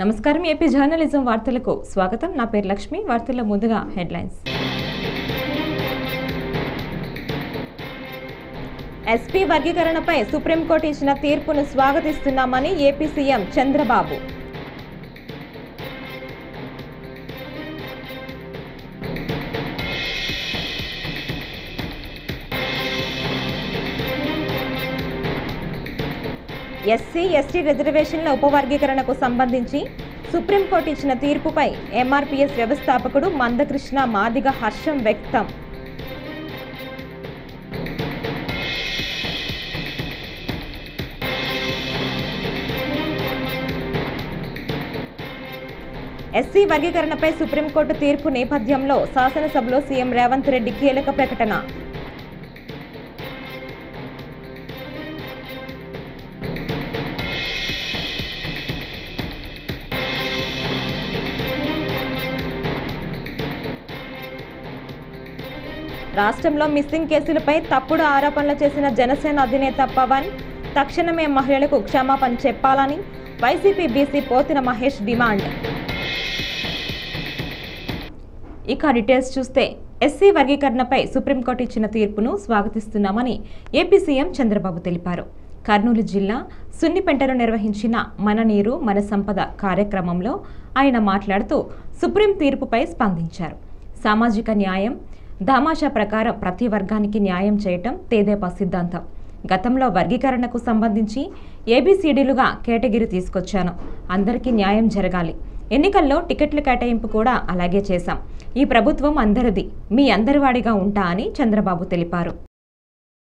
నమస్కారం AP journalism వార్తలకు స్వాగతం నా పేరు లక్ష్మి వార్తల్లో ముందుగా హెడ్లైన్స్ ఎస్పీ వర్గీకరణపై సుప్రీంకోర్టు ఇచ్చిన తీర్పును స్వాగతిస్తున్నామని AP CM Chandrababu SC ST రిజర్వేషన్ల ఉపవర్గీకరణకు సంబంధించి సుప్రీంకోర్టు ఇచ్చిన తీర్పుపై ఎంఆర్పీఎస్ వ్యవస్థాపకుడు మందకృష్ణ మాదిగ హర్షం వ్యక్తం. ఎస్సీ వర్గీకరణపై సుప్రీంకోర్టు తీర్పు నేపథ్యంలో శాసనసభలో సీఎం రేవంత్ రెడ్డి కీలక ప్రకటన. రాష్ట్రంలో మిస్సింగ్ కేసులపై తప్పుడు ఆరోపణలు చేసిన జనసేన అధినేత పవన్ తక్షణమే మహిళలకు క్షమాపణ చెప్పాలని YCP BC Pothina Mahesh demand. ఇక డీటెయిల్స్ చూస్తే ఎస్సీ వర్గీకరణపై సుప్రీంకోర్టు ఇచ్చిన తీర్పును స్వాగతిస్తున్నామని ఏపీ సీఎం చంద్రబాబు తెలిపారు. కర్నూలు జిల్లా సున్నిపెంటలో నిర్వహించిన మన నీరు మన సంపద కార్యక్రమంలో ఆయన మాట్లాడుతూ సుప్రీం తీర్పుపై స్పందించారు. సామాజిక న్యాయం దామాషా ప్రకారం ప్రతి వర్గానికి న్యాయం చేయటం తెదేపా సిద్ధాంతం. గతంలో వర్గీకరణకు సంబంధించి ఏబీసీడీలుగా కేటగిరీ తీసుకొచ్చాను. అందరికీ న్యాయం జరగాలి. ఎన్నికల్లో టికెట్ల కేటాయింపు కూడా అలాగే చేశాం. ఈ ప్రభుత్వం అందరిది, మీ అందరివాడిగా ఉంటా అని చంద్రబాబు తెలిపారు.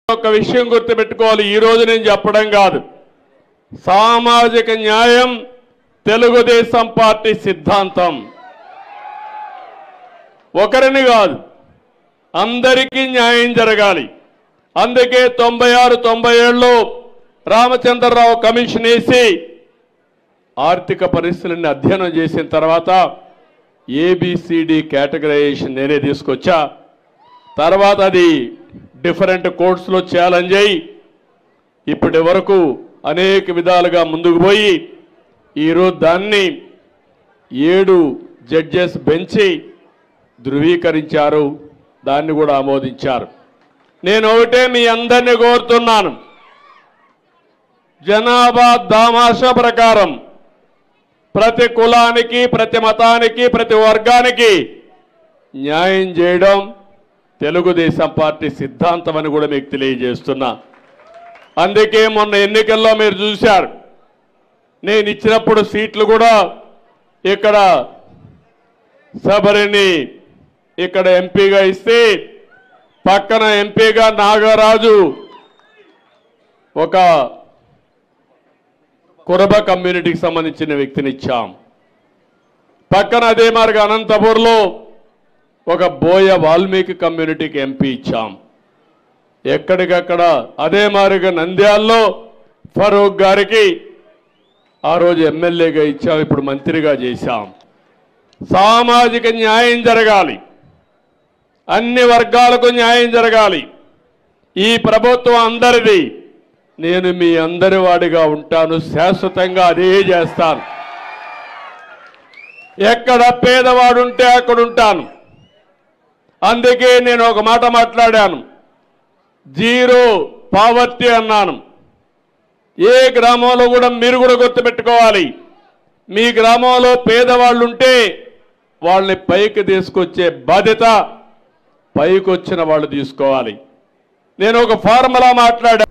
ఒక విషయం గుర్తుపెట్టుకోవాలి, ఈ రోజు నేను చెప్పడం కాదు, సామాజిక న్యాయం తెలుగుదేశం పార్టీ సిద్ధాంతం. ఒకరిని కాదు, అందరికీ న్యాయం జరగాలి. అందుకే 96-97లో రామచంద్రరావు కమిషన్ వేసి ఆర్థిక పరిస్థితులను అధ్యయనం చేసిన తర్వాత ఏబిసిడి కేటగరైజేషన్ నేనే తీసుకొచ్చా. తర్వాత అది డిఫరెంట్ కోర్ట్స్లో ఛాలెంజ్ అయ్యి ఇప్పటి వరకు అనేక విధాలుగా ముందుకు పోయి ఈరోజు దాన్ని 7 జడ్జెస్ బెంచి ధృవీకరించారు, దాన్ని కూడా ఆమోదించారు. నేను ఒకటే మీ అందరినీ కోరుతున్నాను, జనాభా దామాషా ప్రకారం ప్రతి కులానికి, ప్రతి మతానికి, ప్రతి వర్గానికి న్యాయం చేయడం తెలుగుదేశం పార్టీ సిద్ధాంతం అని కూడా మీకు తెలియజేస్తున్నా. అందుకే మొన్న ఎన్నికల్లో మీరు చూశారు, నేను ఇచ్చినప్పుడు సీట్లు కూడా ఇక్కడ శబరిని ఇక్కడ ఎంపీగా ఇస్తే పక్కన ఎంపీగా నాగరాజు ఒక కురబ కమ్యూనిటీకి సంబంధించిన వ్యక్తిని ఇచ్చాం. పక్కన అదే మార్గం అనంతపూర్లో ఒక బోయ వాల్మీకి కమ్యూనిటీకి ఎంపీ ఇచ్చాం. ఎక్కడికక్కడ అదే మారిగా నంద్యాల్లో ఫరూక్ గారికి ఆ రోజు ఎమ్మెల్యేగా ఇచ్చాం, ఇప్పుడు మంత్రిగా చేశాం. సామాజిక న్యాయం జరగాలి, అన్ని వర్గాలకు న్యాయం జరగాలి. ఈ ప్రభుత్వం అందరిది, నేను మీ అందరి వాడిగా ఉంటాను, శాశ్వతంగా అదే చేస్తాను. ఎక్కడ పేదవాడు ఉంటే అక్కడ ఉంటాను. అందుకే నేను ఒక మాట మాట్లాడాను, జీరో పావర్టీ అన్నాను. ఏ గ్రామంలో కూడా మీరు కూడా గుర్తుపెట్టుకోవాలి, మీ గ్రామంలో పేదవాళ్ళు ఉంటే వాళ్ళని పైకి తీసుకొచ్చే బాధ్యత పైకి వచ్చిన వాళ్ళు తీసుకోవాలి. నేను ఒక ఫార్ములా మాట్లాడా.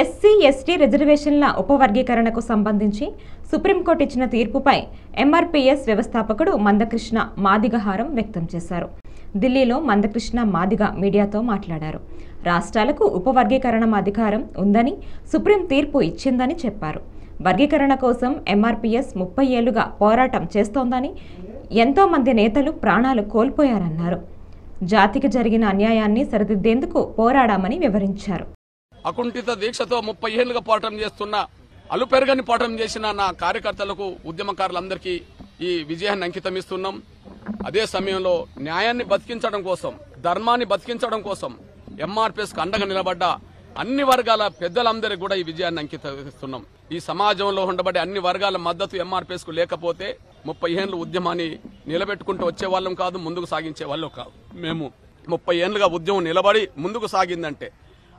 ఎస్సీ ఎస్టీ రిజర్వేషన్ల ఉపవర్గీకరణకు సంబంధించి సుప్రీంకోర్టు ఇచ్చిన తీర్పుపై ఎంఆర్పీఎస్ వ్యవస్థాపకుడు మందకృష్ణ మాదిగ హారం వ్యక్తం చేశారు. ఢిల్లీలో మందకృష్ణ మాదిగ మీడియాతో మాట్లాడారు. రాష్ట్రాలకు ఉపవర్గీకరణ అధికారం ఉందని సుప్రీం తీర్పు ఇచ్చిందని చెప్పారు. వర్గీకరణ కోసం ఎంఆర్పీఎస్ 30 ఏళ్లుగా పోరాటం చేస్తోందని, ఎంతో మంది నేతలు ప్రాణాలు కోల్పోయారన్నారు. జాతికి జరిగిన అన్యాయాన్ని సరిదిద్దేందుకు పోరాడామని వివరించారు. అకుంఠిత దీక్షతో 30 ఏళ్లుగా పోరాటం చేస్తున్న, అలుపెరగని పోరాటం చేసిన నా కార్యకర్తలకు, ఉద్యమకారులందరికీ ఈ విజయాన్ని అంకితం ఇస్తున్నాం. అదే సమయంలో న్యాయాన్ని బతికించడం కోసం, ధర్మాన్ని బతికించడం కోసం ఎంఆర్పీఎస్ కు అండగా నిలబడ్డ అన్ని వర్గాల పెద్దలందరికీ కూడా ఈ విజయాన్ని అంకితం ఇస్తున్నాం. ఈ సమాజంలో ఉండబడే అన్ని వర్గాల మద్దతు ఎంఆర్పీఎస్కు లేకపోతే 30 ఏళ్ళ ఉద్యమాన్ని నిలబెట్టుకుంటూ వచ్చే వాళ్ళం కాదు, ముందుకు సాగించే వాళ్ళం కాదు. మేము 30 ఏళ్ళుగా ఉద్యమం నిలబడి ముందుకు సాగిందంటే,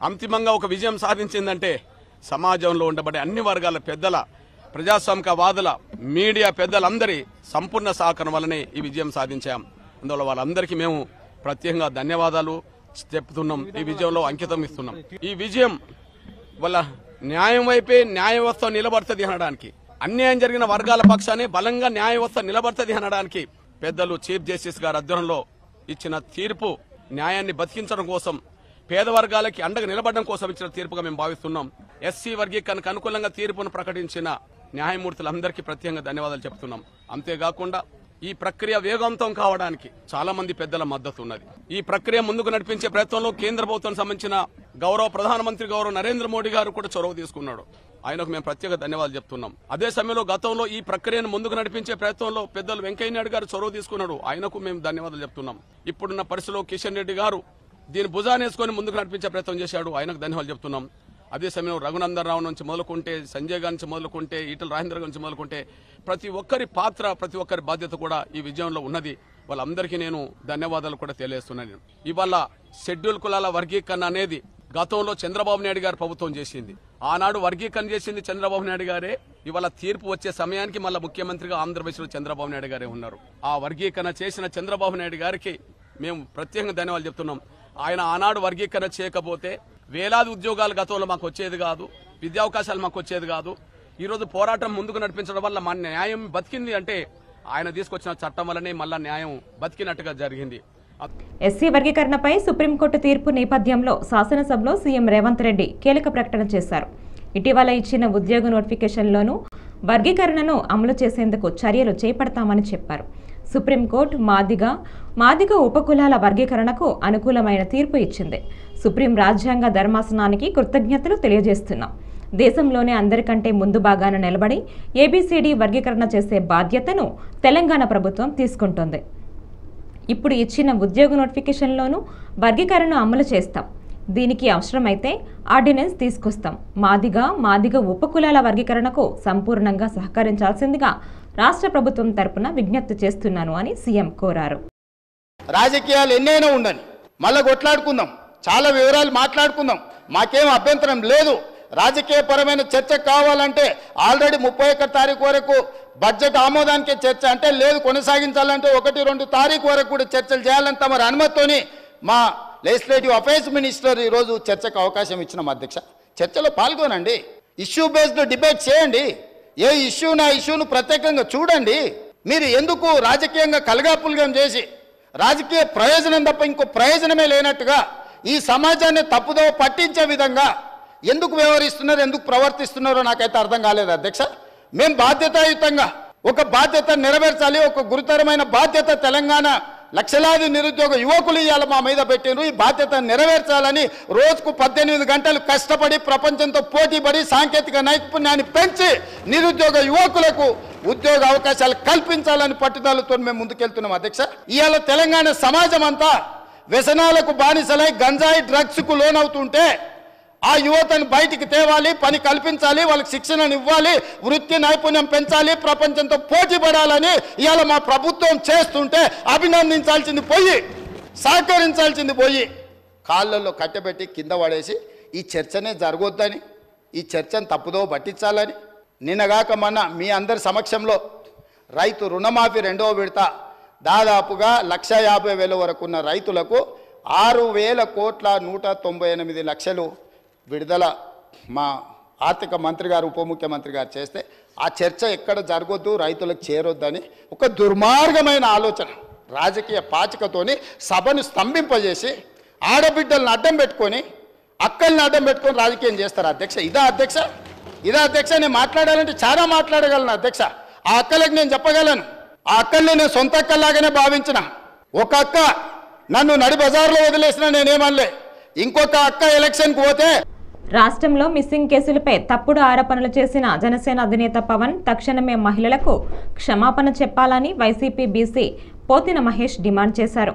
అంతిమంగా ఒక విజయం సాధించిందంటే సమాజంలో ఉండబడే అన్ని వర్గాల పెద్దల, ప్రజాస్వామికవాదుల, మీడియా పెద్దలందరి సంపూర్ణ సహకారం వల్లనే ఈ విజయం సాధించాం. అందువల్ల వాళ్ళందరికీ మేము ప్రత్యేకంగా ధన్యవాదాలు చెప్తున్నాం. ఈ విజయంలో అంకితం ఇస్తున్నాం. ఈ విజయం వల్ల న్యాయం వైపే న్యాయ వ్యవస్థ నిలబడుతుంది అనడానికి, అన్యాయం జరిగిన వర్గాల పక్షాన్ని బలంగా న్యాయ వ్యవస్థ నిలబడుతుంది అనడానికి పెద్దలు చీఫ్ జస్టిస్ గారి ఆధ్వర్యంలో ఇచ్చిన తీర్పు న్యాయాన్ని బతికించడం కోసం, పేద వర్గాలకి అండగా నిలబడడం కోసం ఇచ్చిన తీర్పుగా మేము భావిస్తున్నాం. ఎస్సీ వర్గీకరణకు అనుకూలంగా తీర్పును ప్రకటించిన న్యాయమూర్తులందరికీ ప్రత్యేకంగా ధన్యవాదాలు చెప్తున్నాం. అంతేకాకుండా ఈ ప్రక్రియ వేగవంతం కావడానికి చాలా మంది పెద్దల మద్దతు ఉన్నది. ఈ ప్రక్రియ ముందుకు నడిపించే ప్రయత్నంలో కేంద్ర ప్రభుత్వం సంబంధించిన గౌరవ ప్రధానమంత్రి గౌరవ నరేంద్ర మోడీ గారు కూడా చొరవ తీసుకున్నాడు. ఆయనకు మేము ప్రత్యేక ధన్యవాదాలు చెప్తున్నాం. అదే సమయంలో గతంలో ఈ ప్రక్రియను ముందుకు నడిపించే ప్రయత్నంలో పెద్దలు వెంకయ్య నాయుడు గారు చొరవ తీసుకున్నాడు. ఆయనకు మేము ధన్యవాదాలు చెప్తున్నాం. ఇప్పుడున్న పరిస్థితిలో కిషన్ రెడ్డి గారు దీన్ని భుజానేసుకొని ముందుకు నడిపించే ప్రయత్నం చేశాడు. ఆయనకు ధన్యవాదాలు చెప్తున్నాం. అదే సమయంలో రఘునందన్ రావు నుంచి మొదలుకుంటే, సంజయ్ గారి నుంచి మొదలుకుంటే, ఈటల రాజేంద్ర గారి నుంచి మొదలుకుంటే ప్రతి ఒక్కరి పాత్ర, ప్రతి ఒక్కరి బాధ్యత కూడా ఈ విజయంలో ఉన్నది. వాళ్ళందరికీ నేను ధన్యవాదాలు కూడా తెలియజేస్తున్నాను. ఇవాళ షెడ్యూల్ కులాల వర్గీకరణ అనేది గతంలో చంద్రబాబు నాయుడు గారు ప్రభుత్వం చేసింది. ఆనాడు వర్గీకరణ చేసింది చంద్రబాబు నాయుడు గారే. ఇవాళ తీర్పు వచ్చే సమయానికి మళ్ళీ ముఖ్యమంత్రిగా ఆంధ్రప్రదేశ్లో చంద్రబాబు నాయుడు గారే ఉన్నారు. ఆ వర్గీకరణ చేసిన చంద్రబాబు నాయుడు గారికి మేము ప్రత్యేకంగా ధన్యవాదాలు చెప్తున్నాం. ఆయన ఆనాడు వర్గీకరణ చేయకపోతే వేలాది ఉద్యోగాలు గతంలో మాకు వచ్చేది కాదు, విద్యావకాశాలు మాకు వచ్చేది కాదు. ఈరోజు పోరాటం ముందుకు నడిపించడం వల్ల మన న్యాయం బతికింది అంటే ఆయన తీసుకొచ్చిన చట్టం వల్లనే మళ్ళా న్యాయం బతికినట్టుగా జరిగింది. ఎస్సీ వర్గీకరణపై సుప్రీంకోర్టు తీర్పు నేపథ్యంలో శాసనసభలో సీఎం రేవంత్ రెడ్డి కీలక ప్రకటన చేశారు. ఇటీవల ఇచ్చిన ఉద్యోగ నోటిఫికేషన్లోనూ వర్గీకరణను అమలు చేసేందుకు చర్యలు చేపడతామని చెప్పారు. సుప్రీంకోర్టు మాదిగ ఉపకులాల వర్గీకరణకు అనుకూలమైన తీర్పు ఇచ్చింది. సుప్రీం రాజ్యాంగ ధర్మాసనానికి కృతజ్ఞతలు తెలియజేస్తున్నాం. దేశంలోనే అందరికంటే ముందు భాగాన నిలబడి ఏబీసీడీ వర్గీకరణ చేసే బాధ్యతను తెలంగాణ ప్రభుత్వం తీసుకుంటోంది. ఇప్పుడు ఇచ్చిన ఉద్యోగ నోటిఫికేషన్లోనూ వర్గీకరణను అమలు చేస్తాం. దీనికి అవసరమైతే ఆర్డినెన్స్ తీసుకొస్తాం. మాదిగ ఉపకులాల వర్గీకరణకు సంపూర్ణంగా సహకరించాల్సిందిగా రాష్ట్ర ప్రభుత్వం తరపున విజ్ఞప్తి చేస్తున్నాను అని సీఎం కోరారు. రాజకీయాలు ఎన్నైనా ఉండని, మళ్ళీ కొట్లాడుకుందాం, చాలా వివరాలు మాట్లాడుకుందాం, మాకేం అభ్యంతరం లేదు. రాజకీయపరమైన చర్చ కావాలంటే ఆల్రెడీ 31 తారీఖు వరకు బడ్జెట్ ఆమోదానికి చర్చ అంటే లేదు, కొనసాగించాలంటే 1-2 తారీఖు వరకు కూడా చర్చలు చేయాలని తమ అనుమతితోని మా లెజిస్లేటివ్ అఫైర్స్ మినిస్టర్ ఈరోజు చర్చకు అవకాశం ఇచ్చినాం. అధ్యక్ష, చర్చలో పాల్గొనండి, ఇష్యూ బేస్డ్ డిబేట్ చేయండి, ఏ ఇష్యూను ఆ ఇష్యూను ప్రత్యేకంగా చూడండి. మీరు ఎందుకు రాజకీయంగా కలగాపులగం చేసి రాజకీయ ప్రయోజనం తప్ప ఇంకో ప్రయోజనమే లేనట్టుగా ఈ సమాజాన్ని తప్పుదోవ పట్టించే విధంగా ఎందుకు వ్యవహరిస్తున్నారు, ఎందుకు ప్రవర్తిస్తున్నారో నాకైతే అర్థం కాలేదు. అధ్యక్ష, మేము బాధ్యతాయుతంగా ఒక బాధ్యత నెరవేర్చాలి. ఒక గురుతరమైన బాధ్యత తెలంగాణ లక్షలాది నిరుద్యోగ యువకులు ఇవాళ మా మీద పెట్టినారు. ఈ బాధ్యత నెరవేర్చాలని రోజుకు 18 గంటలు కష్టపడి ప్రపంచంతో పోటీపడి సాంకేతిక నైపుణ్యాన్ని పెంచి నిరుద్యోగ యువకులకు ఉద్యోగ అవకాశాలు కల్పించాలని పట్టుదలతో మేము ముందుకెళ్తున్నాం. అధ్యక్ష, ఇవాళ తెలంగాణ సమాజం అంతా వ్యసనాలకు బానిసలై గంజాయి డ్రగ్స్కు లోనవుతుంటే ఆ యువతను బయటికి తేవాలి, పని కల్పించాలి, వాళ్ళకి శిక్షణను ఇవ్వాలి, వృత్తి నైపుణ్యం పెంచాలి, ప్రపంచంతో పోటీ పడాలని ఇవాళ మా ప్రభుత్వం చేస్తుంటే అభినందించాల్సింది పోయి, సహకరించాల్సింది పోయి కాళ్ళల్లో కట్టెబెట్టి కింద పడేసి ఈ చర్చనే జరగొద్దని, ఈ చర్చను తప్పుదో పట్టించాలని నిన్నగాక మొన్న మీ అందరి సమక్షంలో రైతు రుణమాఫీ 2వ విడత దాదాపుగా 1,50,000 వరకు ఉన్న రైతులకు 6,198,00,000 విడుదల మా ఆర్థిక మంత్రి గారు ఉప ముఖ్యమంత్రి గారు చేస్తే ఆ చర్చ ఎక్కడ జరగొద్దు, రైతులకు చేరొద్దని ఒక దుర్మార్గమైన ఆలోచన రాజకీయ పాచికతోని సభను స్తంభింపజేసి ఆడబిడ్డలను అడ్డం పెట్టుకొని అక్కల్ని అడ్డం పెట్టుకొని రాజకీయం చేస్తారు. అధ్యక్ష, ఇదా అధ్యక్ష? నేను మాట్లాడాలంటే చాలా మాట్లాడగలను. అధ్యక్ష, ఆ అక్కలకు నేను చెప్పగలను, ఆ అక్కల్ని నేను సొంత అక్కల్లాగానే భావించిన. ఒక అక్క నన్ను నడి బజార్లో వదిలేసిన నేనేమనలే, ఇంకొక అక్క ఎలక్షన్కి పోతే. రాష్ట్రంలో మిస్సింగ్ కేసులపై తప్పుడు ఆరోపణలు చేసిన జనసేన అధినేత పవన్ తక్షణమే మహిళలకు క్షమాపణ చెప్పాలని YCP BC Pothina Mahesh demand చేశారు.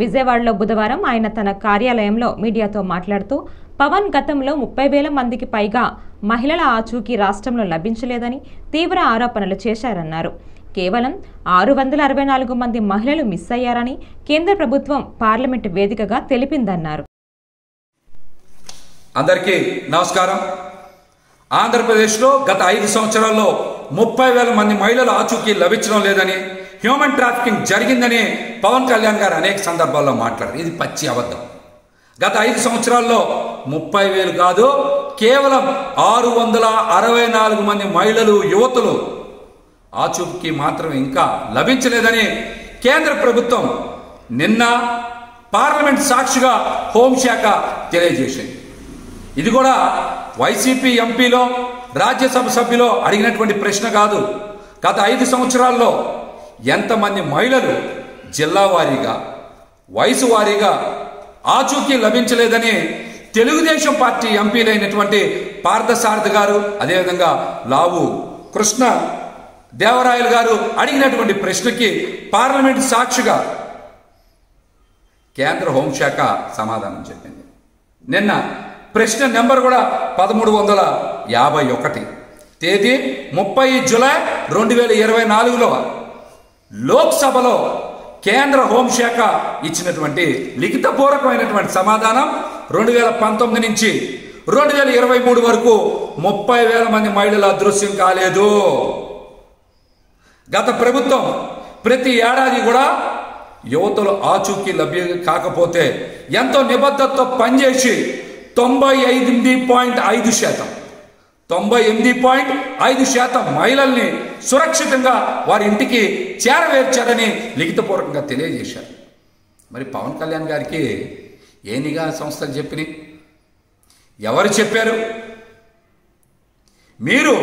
విజయవాడలో బుధవారం ఆయన తన కార్యాలయంలో మీడియాతో మాట్లాడుతూ పవన్ గతంలో 30,000 మందికి పైగా మహిళల ఆచూకీ రాష్ట్రంలో లభించలేదని తీవ్ర ఆరోపణలు చేశారన్నారు. కేవలం 664 మంది మహిళలు మిస్ అయ్యారని కేంద్ర ప్రభుత్వం పార్లమెంటు వేదికగా తెలిపిందన్నారు. అందరికీ నమస్కారం. ఆంధ్రప్రదేశ్లో గత 5 సంవత్సరాల్లో 30,000 మంది మహిళల ఆచూకీ లభించడం లేదని, హ్యూమన్ ట్రాఫికింగ్ జరిగిందని పవన్ కళ్యాణ్ గారు అనేక సందర్భాల్లో మాట్లాడారు. ఇది పచ్చి అబద్ధం. గత 5 సంవత్సరాల్లో 30,000 కాదు, కేవలం 664 మంది మహిళలు, యువతులు ఆచూకీ మాత్రం ఇంకా లభించలేదని కేంద్ర ప్రభుత్వం నిన్న పార్లమెంట్ సాక్షిగా హోంశాఖ తెలియజేసింది. ఇది కూడా వైసీపీ ఎంపీలో, రాజ్యసభ సభ్యులో అడిగినటువంటి ప్రశ్న కాదు. గత 5 సంవత్సరాల్లో ఎంతమంది మహిళలు జిల్లా వారీగా, వయసు వారీగా ఆచూకీ లభించలేదని తెలుగుదేశం పార్టీ ఎంపీలైనటువంటి పార్థసారథి గారు, అదేవిధంగా లావు కృష్ణ దేవరాయలు గారు అడిగినటువంటి ప్రశ్నకి పార్లమెంట్ సాక్షిగా కేంద్ర హోంశాఖ సమాధానం చెప్పింది. నిన్న ప్రశ్న నెంబర్ కూడా 1351, తేదీ 30 జూలై 2024లో లోక్సభలో కేంద్ర హోంశాఖ ఇచ్చినటువంటి లిఖితపూర్వకమైనటువంటి సమాధానం 2019 నుంచి 2023 వరకు 30,000 మంది మహిళలు అదృశ్యం కాలేదు. గత ప్రభుత్వం ప్రతి ఏడాది కూడా యువతులు ఆచూకీ లభ్యం కాకపోతే ఎంతో నిబద్ధతతో పనిచేసి 98.5% మహిళల్ని సురక్షితంగా వారి ఇంటికి చేరవేర్చారని లిఖితపూర్వకంగా తెలియజేశారు. మరి పవన్ కళ్యాణ్ గారికి ఏ నిఘా సంస్థలు చెప్పినాయి? ఎవరు చెప్పారు? మీరు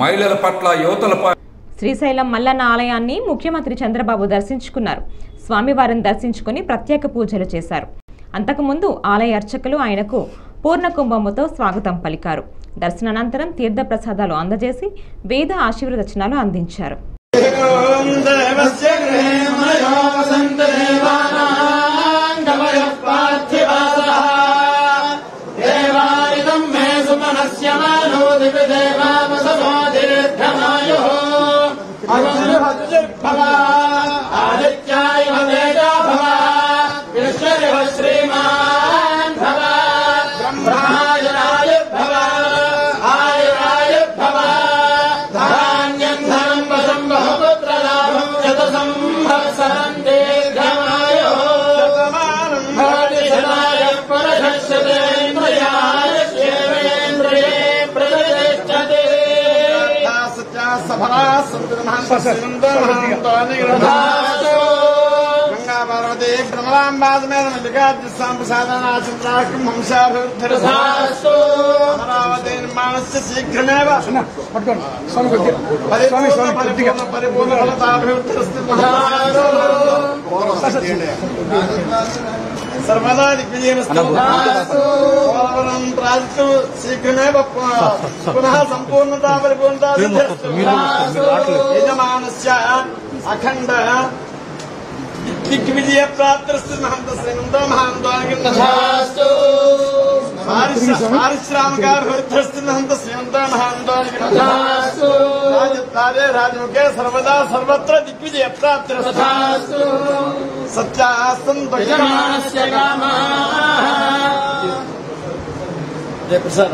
మహిళల పట్ల, యువతల పట్ల. శ్రీశైలం మల్లన్న ఆలయాన్ని ముఖ్యమంత్రి చంద్రబాబు దర్శించుకున్నారు. స్వామివారిని దర్శించుకుని ప్రత్యేక పూజలు చేశారు. అంతకుముందు ఆలయ అర్చకులు ఆయనకు పూర్ణ కుంభముతో స్వాగతం పలికారు. దర్శనానంతరం తీర్థ ప్రసాదాలు అందజేసి వేద ఆశీర్వచనాలు అందించారు. गंगा पार्वती ब्रह्मलांबादमेन मल्लिकार्जुन प्रसादनाचंद्राकं हंसाभिवृद्धिरस्तु अमरावती निर्माणस्य शीघ्रमेव परिपूर्ण फलताभिवृद्धिरस्तु सर्वदा दिग्विजयमस्तु प्रार्थु शीघ्रमेव पुनः संपूर्णता परिपूर्णता यजमानस्य अखंड दिग्विजय प्राप्तिरस्तु महंत श्रीमंतो महांतोऽस्तु पारिश्रामिकाभिवृद्धिरस्तु महंत श्रीमंतो महांतोऽस्तु राजत्वारे राजमुखे सर्वदा सर्वत्र दिग्विजय प्राप्तिरस्तु सत्यासन्तु यजमानस्य कामाः जय प्रसाद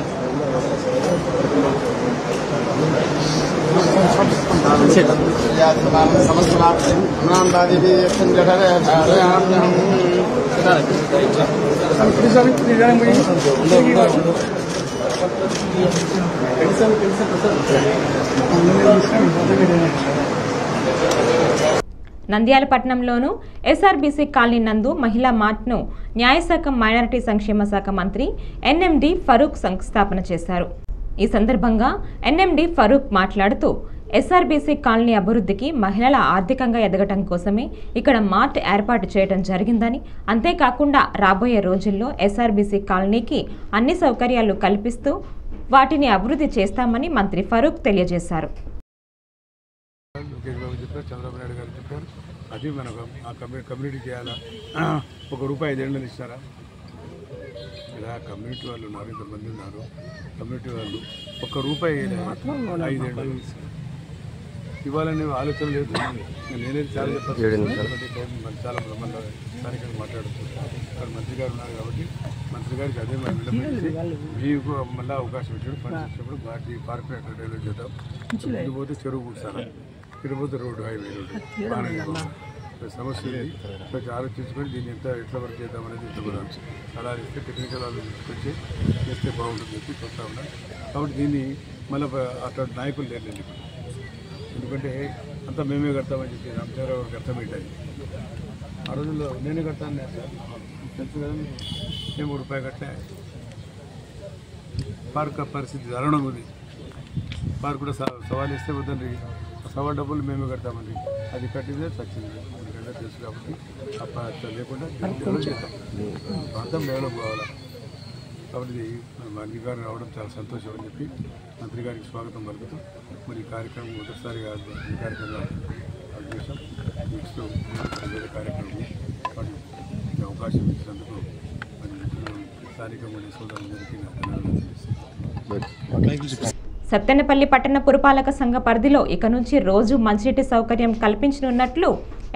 నంద్యాల పట్టణంలోను ఎస్ఆర్బీసీ కాలనీ నందు మహిళా మార్ట్ను న్యాయశాఖ మైనారిటీ సంక్షేమ శాఖ మంత్రి ఎన్ఎండి ఫరూక్ శంకుస్థాపన చేశారు. ఈ సందర్భంగా ఎన్ఎండి ఫరూక్ మాట్లాడుతూ ఎస్ఆర్బీసీ కాలనీ అభివృద్ధికి మహిళల ఆర్థికంగా ఎదగటం కోసమే ఇక్కడ మార్ట్ ఏర్పాటు చేయడం జరిగిందని, అంతేకాకుండా రాబోయే రోజుల్లో ఎస్ఆర్బీసీ కాలనీకి అన్ని సౌకర్యాలు కల్పిస్తూ వాటిని అభివృద్ధి చేస్తామని మంత్రి ఫరూక్ తెలియజేశారు. చంద్రబాబు నాయుడు గారు చెప్పారు, అది మనకు ఆ కమ్యూనిటీ చేయాలా, ₹1 5 ఇస్తారా, ఇలా కమ్యూనిటీ వాళ్ళు ఉన్నారు, ఇంతమంది ఉన్నారు. కమ్యూనిటీ వాళ్ళు ₹1 5 ఏళ్ళు ఇవ్వాలనే ఆలోచన లేదు. నేనే చాలా చెప్పాను, చాలా మన స్థానికంగా మాట్లాడుతున్నాను. ఇక్కడ మంత్రి గారు ఉన్నారు కాబట్టి మంత్రి గారికి అదే మీకు మళ్ళీ అవకాశం ఇచ్చాడు. ఫండ్స్ ఇచ్చినప్పుడు వాటి కార్పొరేటర్ డెవలప్ చేద్దాం. ఇటు పోతే చెరువు కూర్చాను, ఇటు పోతే రోడ్డు హైవే రోడ్డు సమస్య ఉంది. కొంచెం ఆలోచించుకొని దీన్ని ఎట్లా వర్క్ చేద్దామనేది చెప్తున్నాం. అలా ఇస్తే టెక్నికల్ వాళ్ళు తీసుకొచ్చి చేస్తే బాగుంటుంది చెప్పి చూస్తూ ఉన్నాం. కాబట్టి దీన్ని మళ్ళీ అట్లా నాయకులు లేరు ఇప్పుడు. ఎందుకంటే అంతా మేమే కడతామని చెప్పి రామచంద్రరావు గారికి అర్థమైంది. ఆ రోజుల్లో నేనే కడతాను సార్, తెలుసు కదా మేము ₹1 కట్టే. పార్క్ పరిస్థితి దారుణంగా ఉంది. పార్క్ కూడా సవాల్ ఇస్తే వద్దండి, సవాల్ డబ్బులు మేమే కడతామండి. అది కట్టిందే చచ్చింది ఎందుకంటే తెలుసు కాబట్టి అట్లా లేకుండా డెవలప్ చేద్దాం, ప్రాంతం డెవలప్ కావాలా. కాబట్టి మంత్రి గారు రావడం చాలా సంతోషం అని చెప్పి మంత్రి గారికి స్వాగతం పలుకుతూ మరి ఈ కార్యక్రమం మొదటిసారిగా ఈ కార్యక్రమం చేసాం. నెక్స్ట్ వేరే కార్యక్రమం వాటి అవకాశం ఇచ్చినందుకు మరి స్థానికంగా సోదరులందరికీ సత్తెనపల్లి పట్టణ పురపాలక సంఘ పరిధిలో ఇక నుంచి రోజు మంచినీటి సౌకర్యం కల్పించనున్నట్లు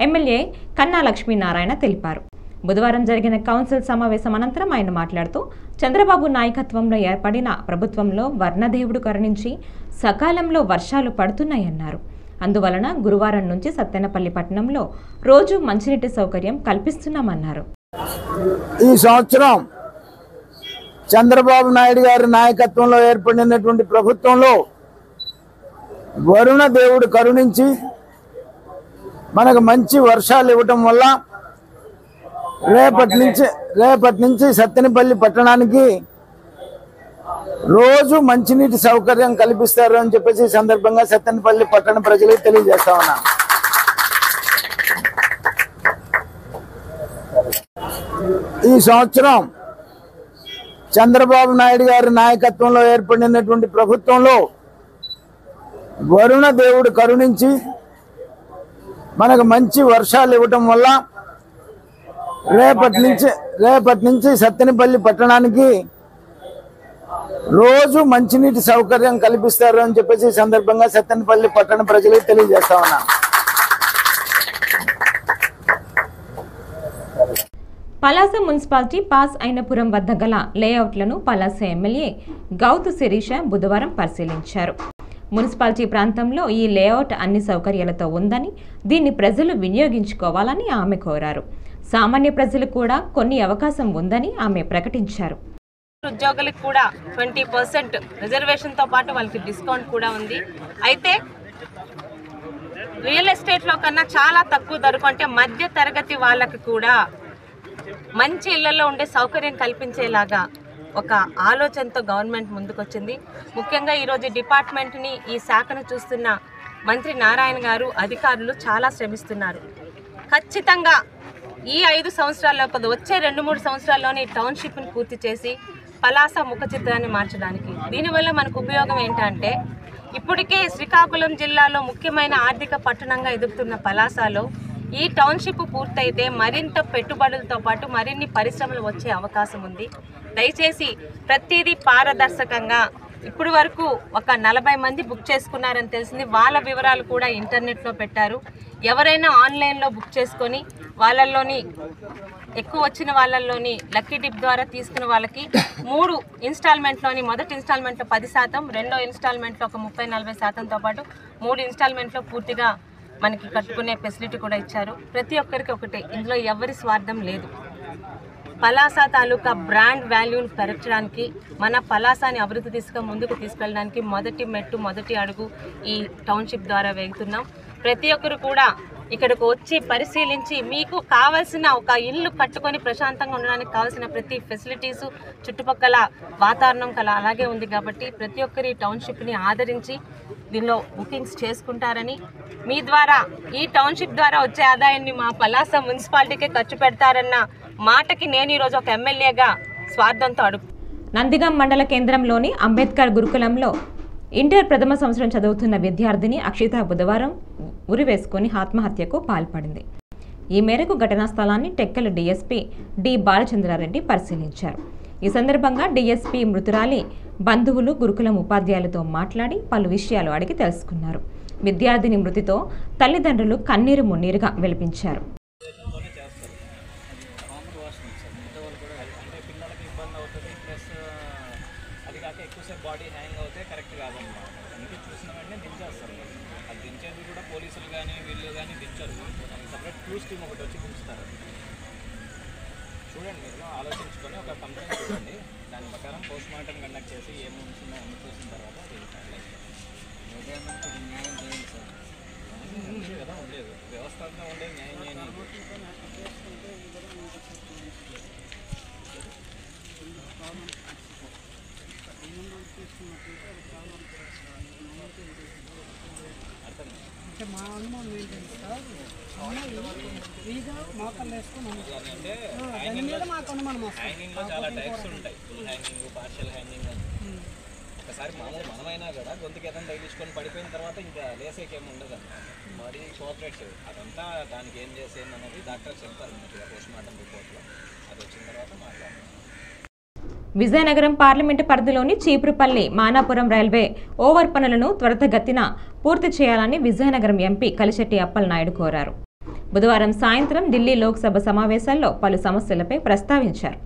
ఎమ్మెల్యే కన్నా లక్ష్మీనారాయణ తెలిపారు. బుధవారం జరిగిన కౌన్సిల్ సమావేశం అనంతరం ఆయన మాట్లాడుతూ చంద్రబాబు నాయకత్వంలో ఏర్పడిన ప్రభుత్వంలో వర్ణదేవుడు కరుణించి సకాలంలో వర్షాలు పడుతున్నాయన్నారు. అందువలన గురువారం నుంచి సత్తెనపల్లి పట్టణంలో రోజు మంచినీటి సౌకర్యం కల్పిస్తున్నామన్నారు. ఈ సంవత్సరం చంద్రబాబు నాయుడు గారి నాయకత్వంలో ఏర్పడినటువంటి ప్రభుత్వంలో వరుణ దేవుడు కరుణించి మనకు మంచి వర్షాలు ఇవ్వటం వల్ల రేపటి నుంచి సత్తెనపల్లి పట్టణానికి రోజు మంచినీటి సౌకర్యం కల్పిస్తారు అని చెప్పేసి ఈ సందర్భంగా సత్తెనపల్లి పట్టణ ప్రజలకు తెలియజేస్తా ఉన్నా. ఈ సంవత్సరం చంద్రబాబు నాయుడు గారి నాయకత్వంలో ఏర్పడినటువంటి ప్రభుత్వంలో వరుణ దేవుడు కరుణించి మనకు మంచి వర్షాలు ఇవ్వటం వల్ల రేపటి నుంచి సత్తెనపల్లి పట్టణానికి రోజు మంచినీటి సౌకర్యం కల్పిస్తారు అని చెప్పేసి ఈ సందర్భంగా సత్తెనపల్లి పట్టణ ప్రజలకు తెలియజేస్తా ఉన్నా. పలాస మున్సిపాలిటీ పాస్ అయినపురం వద్ద గల లేఅవుట్లను పలాస ఎమ్మెల్యే గౌతు శిరీష బుధవారం పరిశీలించారు. మున్సిపాలిటీ ప్రాంతంలో ఈ లేఅవుట్ అన్ని సౌకర్యాలతో ఉందని, దీన్ని ప్రజలు వినియోగించుకోవాలని ఆమె కోరారు. సామాన్య ప్రజలు కూడా కొన్ని అవకాశం ఉందని ఆమె ప్రకటించారు. ఉద్యోగులకు కూడా 20% రిజర్వేషన్తో పాటు వాళ్ళకి డిస్కౌంట్ కూడా ఉంది. అయితే రియల్ ఎస్టేట్లో కన్నా చాలా తక్కువ ధరకు, అంటే మధ్య తరగతి వాళ్ళకి కూడా మంచి ఇళ్లలో ఉండే సౌకర్యం కల్పించేలాగా ఒక ఆలోచనతో గవర్నమెంట్ ముందుకొచ్చింది. ముఖ్యంగా ఈరోజు డిపార్ట్మెంట్ని, ఈ శాఖను చూస్తున్న మంత్రి నారాయణ గారు, అధికారులు చాలా శ్రమిస్తున్నారు. ఖచ్చితంగా ఈ 5 సంవత్సరాల్లో వచ్చే 2-3 సంవత్సరాల్లోనే టౌన్షిప్ని పూర్తి చేసి పలాస ముఖ చిత్రాన్ని మార్చడానికి. దీనివల్ల మనకు ఉపయోగం ఏంటంటే, ఇప్పటికే శ్రీకాకుళం జిల్లాలో ముఖ్యమైన ఆర్థిక పట్టణంగా ఎదుగుతున్న పలాసలో ఈ టౌన్షిప్ పూర్తయితే మరింత పెట్టుబడులతో పాటు మరిన్ని పరిశ్రమలు వచ్చే అవకాశం ఉంది. దయచేసి ప్రతిదీ పారదర్శకంగా, ఇప్పుడు వరకు ఒక 40 మంది బుక్ చేసుకున్నారని తెలిసింది. వాళ్ళ వివరాలు కూడా ఇంటర్నెట్లో పెట్టారు. ఎవరైనా ఆన్లైన్లో బుక్ చేసుకొని వాళ్ళల్లోని ఎక్కువ వచ్చిన వాళ్ళల్లోని లక్కీ డిప్ ద్వారా తీసుకున్న వాళ్ళకి 3 ఇన్స్టాల్మెంట్లోని మొదటి ఇన్స్టాల్మెంట్లో 10%, రెండో ఇన్స్టాల్మెంట్లో ఒక 30-40%తో పాటు 3 ఇన్స్టాల్మెంట్లో పూర్తిగా మనకి కట్టుకునే ఫెసిలిటీ కూడా ఇచ్చారు. ప్రతి ఒక్కరికి ఒకటే, ఇందులో ఎవరి స్వార్థం లేదు. పలాస తాలూకా బ్రాండ్ వాల్యూని పెరచడానికి, మన పలాసాని అభివృద్ధి ముందుకు తీసుకెళ్ళడానికి మొదటి అడుగు ఈ టౌన్షిప్ ద్వారా వేగుతున్నాం. ప్రతి ఒక్కరు కూడా ఇక్కడికి వచ్చి పరిశీలించి మీకు కావాల్సిన ఒక ఇల్లు కట్టుకొని ప్రశాంతంగా ఉండడానికి కావాల్సిన ప్రతి ఫెసిలిటీసు, చుట్టుపక్కల వాతావరణం అలాగే ఉంది. కాబట్టి ప్రతి ఒక్కరు ఈ టౌన్షిప్ని ఆదరించి దీనిలో బుకింగ్స్ చేసుకుంటారని, మీ ద్వారా ఈ టౌన్షిప్ ద్వారా వచ్చే ఆదాయాన్ని మా పలాస మున్సిపాలిటీకే ఖర్చు పెడతారన్న మాటకి నేను ఈరోజు ఒక ఎమ్మెల్యేగా స్వార్థంతో అడుగు. నందిగాం మండల కేంద్రంలోని అంబేద్కర్ గురుకులంలో ఇంటర్ ప్రథమ సంవత్సరం చదువుతున్న విద్యార్థిని అక్షిత బుధవారం ఉరివేసుకుని ఆత్మహత్యకు పాల్పడింది. ఈ మేరకు ఘటనా స్థలాన్ని టెక్కలి డీఎస్పీ డి బాలచంద్రారెడ్డి పరిశీలించారు. ఈ సందర్భంగా డీఎస్పీ మృతురాలి బంధువులు గురుకులం ఉపాధ్యాయులతో మాట్లాడి పలు విషయాలు అడిగి తెలుసుకున్నారు. విద్యార్థిని మృతితో తల్లిదండ్రులు కన్నీరు మున్నీరుగా వెలిపించారు. పోలీసులు కానీ వీళ్ళు కానీ దించారు. సపరేట్ క్లూస్ టీమ్ ఒకటి వచ్చి దించుతారు. చూడండి, మీరు ఆలోచించుకొని ఒక కంప్లైంట్ చూడండి. దాని ప్రకారం పోస్ట్ మార్టం కండక్ట్ చేసి ఏమి ఉంటుందో అన్ని చూసిన తర్వాత న్యాయం చేయండి సార్. మంచి కదా ఉండేది, వ్యవస్థగా ఉండేది న్యాయం చేయని. మా అనుమానం ఏంటంటే సార్, మోకాళ్ళు వేసుకున్నాం అంటే హ్యాంగింగ్లో చాలా టైప్స్ ఉంటాయి. Full hanging, partial hanging. ఒకసారి మనమైనా కూడా గొంతుకి ఏదైనా తగిలించుకొని పడిపోయిన తర్వాత ఇంకా లేసేకేమి ఉండదు. బాడీ కోఆపరేట్స్ అదంతా దానికి ఏం చేసేది అనేది డాక్టర్ చెప్తారు మనకి పోస్ట్ మార్టం రిపోర్ట్లో. అది వచ్చిన తర్వాత మాట్లాడతాం. విజయనగరం పార్లమెంటు పరిధిలోని చీపురుపల్లి మానాపురం రైల్వే ఓవర్ పనులను త్వరితగతిన పూర్తి చేయాలని విజయనగరం ఎంపీ కలిశెట్టి అప్పలనాయుడు కోరారు. బుధవారం సాయంత్రం ఢిల్లీ లోక్సభ సమావేశాల్లో పలు సమస్యలపై ప్రస్తావించారు.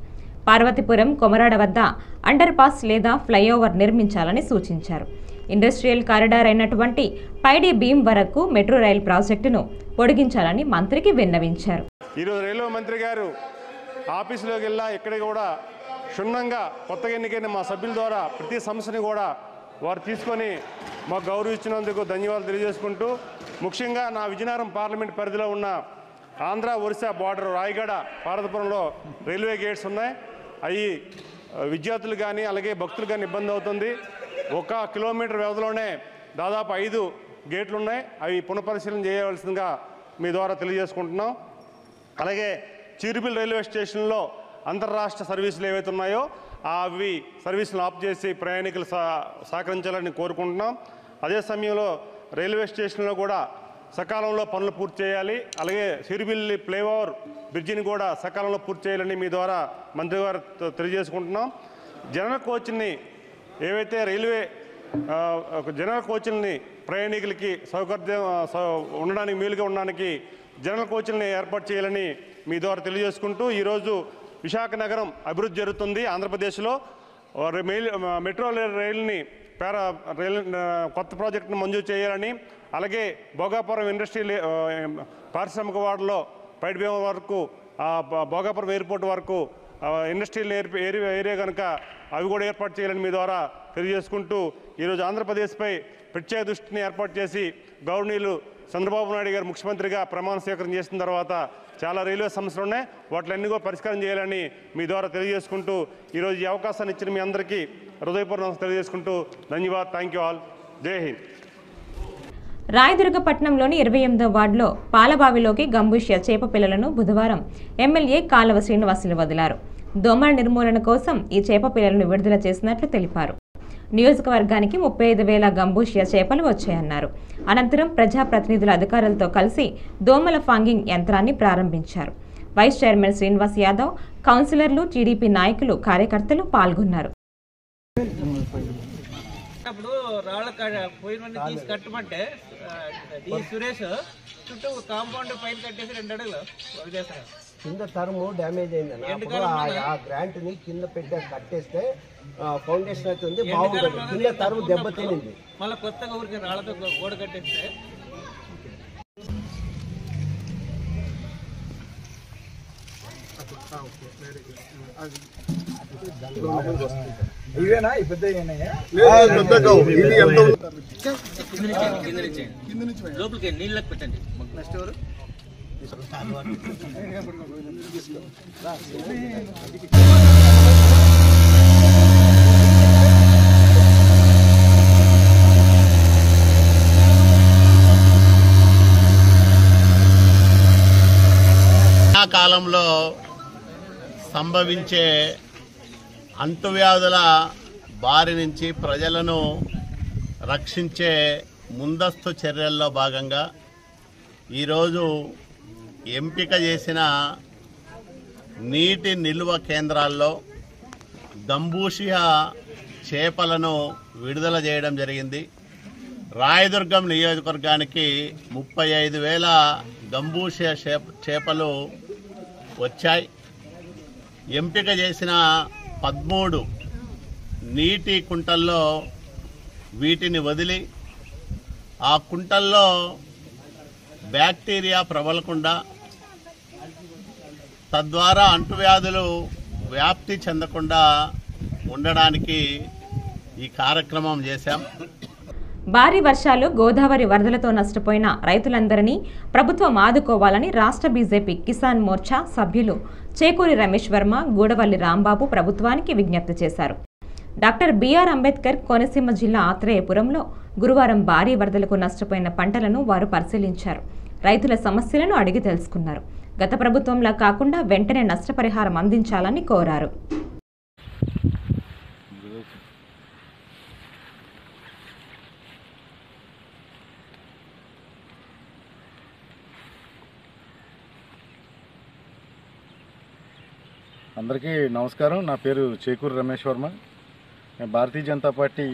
పార్వతీపురం కొమరాడ వద్ద అండర్ పాస్ లేదా ఫ్లైఓవర్ నిర్మించాలని సూచించారు. ఇండస్ట్రియల్ కారిడార్ అయినటువంటి పైడి బీమ్ వరకు మెట్రో రైల్ ప్రాజెక్టును పొడిగించాలని మంత్రికి విన్నవించారు. ఈరోజు రైల్వే మంత్రి గారు ఆఫీసులోకి వెళ్ళా ఇక్కడ కూడా క్షుణ్ణంగా కొత్తగా ఎన్నికైన మా సభ్యుల ద్వారా ప్రతి సమస్యని కూడా వారు తీసుకొని మాకు గౌరవించినందుకు ధన్యవాదాలు తెలియజేసుకుంటూ, ముఖ్యంగా నా విజయనగరం పార్లమెంట్ పరిధిలో ఉన్న ఆంధ్ర ఒరిస్సా బార్డర్ రాయగడ పార్వతీపురంలో రైల్వే గేట్స్ ఉన్నాయి. అవి విద్యార్థులు కానీ అలాగే భక్తులు కానీ ఇబ్బంది అవుతుంది. 1 కిలోమీటర్ వ్యవధిలోనే దాదాపు 5 గేట్లు ఉన్నాయి. అవి పునఃపరిశీలన చేయవలసిందిగా మీ ద్వారా తెలియజేసుకుంటున్నాం. అలాగే చీరుపల్లి రైల్వే స్టేషన్లో అంతర్రాష్ట్ర సర్వీసులు ఏవైతే ఉన్నాయో అవి సర్వీసులను ఆఫ్ చేసి ప్రయాణికులు సహకరించాలని కోరుకుంటున్నాం. అదే సమయంలో రైల్వే స్టేషన్లో కూడా సకాలంలో పనులు పూర్తి చేయాలి. అలాగే చీరుపల్లి ఫ్లైఓవర్ బ్రిడ్జిని కూడా సకాలంలో పూర్తి చేయాలని మీ ద్వారా మంత్రి గారు తెలియజేసుకుంటున్నాం. జనరల్ కోచ్ని ఏవైతే రైల్వే జనరల్ కోచ్ని ప్రయాణికులకి సౌకర్యం ఉండడానికి వీలుగా ఉండడానికి జనరల్ కోచ్ని ఏర్పాటు చేయాలని మీ ద్వారా తెలియజేసుకుంటూ, ఈరోజు విశాఖ నగరం అభివృద్ధి జరుగుతుంది. ఆంధ్రప్రదేశ్లో మెట్రో రైలుని రైలు కొత్త ప్రాజెక్టును మంజూరు చేయాలని, అలాగే భోగాపురం ఇండస్ట్రియల్ పారిశ్రామిక వాడలో పైడిబేమ వరకు భోగాపురం ఎయిర్పోర్ట్ వరకు ఇండస్ట్రియల్ ఏరియా కనుక అవి కూడా ఏర్పాటు చేయాలని మీ ద్వారా తెలియజేసుకుంటూ, ఈరోజు ఆంధ్రప్రదేశ్పై ప్రత్యేక దృష్టిని ఏర్పాటు చేసి గవర్నీయులు చంద్రబాబు నాయుడు గారు ముఖ్యమంత్రిగా ప్రమాణ స్వీకారం చేసిన తర్వాత చాలా రైల్వే సమస్యలు ఉన్నాయి. వాటిలన్నీ కూడా పరిష్కారం చేయాలని మీ ద్వారా తెలియజేసుకుంటూ, ఈరోజు ఈ అవకాశాన్ని ఇచ్చిన మీ అందరికీ హృదయపూర్వక తెలియజేసుకుంటూ ధన్యవాదాలు. Thank you all. జై హింద్. రాయదుర్గపట్నంలోని 28వ వార్డులో పాలబావిలోకి గంబూషియా చేప పిల్లలను బుధవారం ఎమ్మెల్యే కాలవ శ్రీనివాసులు వదిలారు. దోమల నిర్మూలన కోసం ఈ చేప పిల్లలను విడుదల చేసినట్లు తెలిపారు. నియోజకవర్గానికి 35,000 గంబూషియా చేపలు వచ్చాయన్నారు. అనంతరం ప్రజాప్రతినిధుల అధికారులతో కలిసి దోమల ఫాంగింగ్ యంత్రాన్ని ప్రారంభించారు. వైస్ చైర్మన్ శ్రీనివాస్ యాదవ్, కౌన్సిలర్లు, టీడీపీ నాయకులు, కార్యకర్తలు పాల్గొన్నారు. తీసి కట్టమంటే సురేష్ చుట్టూ కాంపౌండ్ పైన కట్టేసి 2 అడుగులు వదిలేస్తారు. కింద టర్మ్ డ్యామేజ్ అయిందన్న, ఆ గ్రాంట్ ని కింద పెట్టి కట్టేస్తే ఫౌండేషన్ అవుతుంది, బాగుంటుంది. కింద టర్మ్ దెబ్బతినింది, మళ్ళీ కొత్తగా ఊరికి రాళ్లతో గోడ కట్టేస్తే ఇవేనా ఈ పెద్ద లోపలికి నీళ్ళకి పెట్టండి. నెక్స్ట్ ఎవరు కాలంలో సంభవించే అంటువ్యాధుల బారి నుంచి ప్రజలను రక్షించే ముందస్తు చర్యల్లో భాగంగా ఈరోజు ఎంపిక చేసిన నీటి నిల్వ కేంద్రాల్లో గంబూషియా చేపలను విడుదల చేయడం జరిగింది. రాయదుర్గం నియోజకవర్గానికి 35,000 గంబూషియా చేపలు వచ్చాయి. ఎంపిక చేసిన 13 నీటి కుంటల్లో వీటిని వదిలి ఆ కుంటల్లో బ్యాక్టీరియా ప్రబలకుండా తద్వారా అంటువ్యాధులు వ్యాప్తి చెందకుండా ఉండడానికి ఈ కార్యక్రమం చేశాం. భారీ వర్షాలు, గోదావరి వరదలతో నష్టపోయిన రైతులందరినీ ప్రభుత్వం ఆదుకోవాలని రాష్ట్ర బీజేపీ కిసాన్ మోర్చా సభ్యులు చేకూరి రమేష్ వర్మ, గూడవల్లి రాంబాబు ప్రభుత్వానికి విజ్ఞప్తి చేశారు. డాక్టర్ బిఆర్ అంబేద్కర్ కోనసీమ జిల్లా ఆత్రేయపురంలో గురువారం భారీ వరదలకు నష్టపోయిన పంటలను వారు పరిశీలించారు. రైతుల సమస్యలను అడిగి తెలుసుకున్నారు. గత ప్రభుత్వంలా కాకుండా వెంటనే నష్టపరిహారం అందించాలని కోరారు. అందరికీ నమస్కారం. నా పేరు చేకూరి రమేష్ వర్మ. నేను భారతీయ జనతా పార్టీ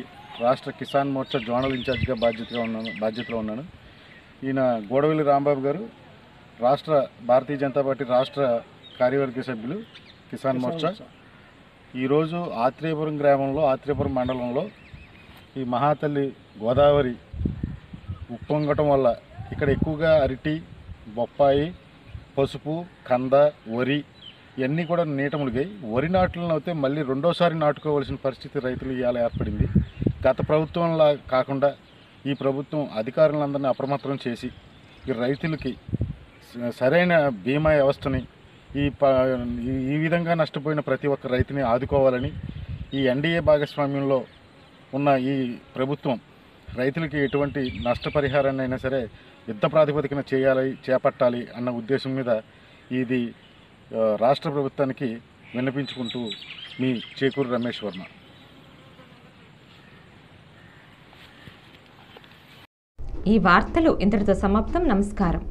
రాష్ట్ర కిసాన్ మోర్చా జోనల్ ఇన్ఛార్జిగా బాధ్యతలో ఉన్నాను. ఈయన గూడవల్లి రాంబాబు గారు రాష్ట్ర భారతీయ జనతా పార్టీ రాష్ట్ర కార్యవర్గ సభ్యులు కిసాన్ మోర్చా. ఈరోజు ఆత్రేయపురం గ్రామంలో, ఆత్రేయపురం మండలంలో ఈ మహాతల్లి గోదావరి ఉప్పొంగటం వల్ల ఇక్కడ ఎక్కువగా అరటి, బొప్పాయి, పసుపు, కంద, వరి ఇవన్నీ కూడా నీట మునిగాయి. వరి నాట్లను అయితే మళ్ళీ రెండోసారి నాటుకోవాల్సిన పరిస్థితి రైతులు ఇవాళ ఏర్పడింది. గత ప్రభుత్వంలా కాకుండా ఈ ప్రభుత్వం అధికారులందరినీ అప్రమత్తం చేసి ఈ రైతులకి సరైన బీమా వ్యవస్థని ఈ విధంగా నష్టపోయిన ప్రతి ఒక్క రైతుని ఆదుకోవాలని ఈ ఎన్డీఏ భాగస్వామ్యంలో ఉన్న ఈ ప్రభుత్వం రైతులకి ఎటువంటి నష్టపరిహారాన్ని అయినా సరే యుద్ధ ప్రాతిపదికన చేపట్టాలి అన్న ఉద్దేశం మీద ఇది రాష్ట్ర ప్రభుత్వానికి విన్నపించుకుంటూ మీ చేకూరి రమేష్ వర్మ. ఈ వార్తలు ఇంతటితో సమాప్తం. నమస్కారం.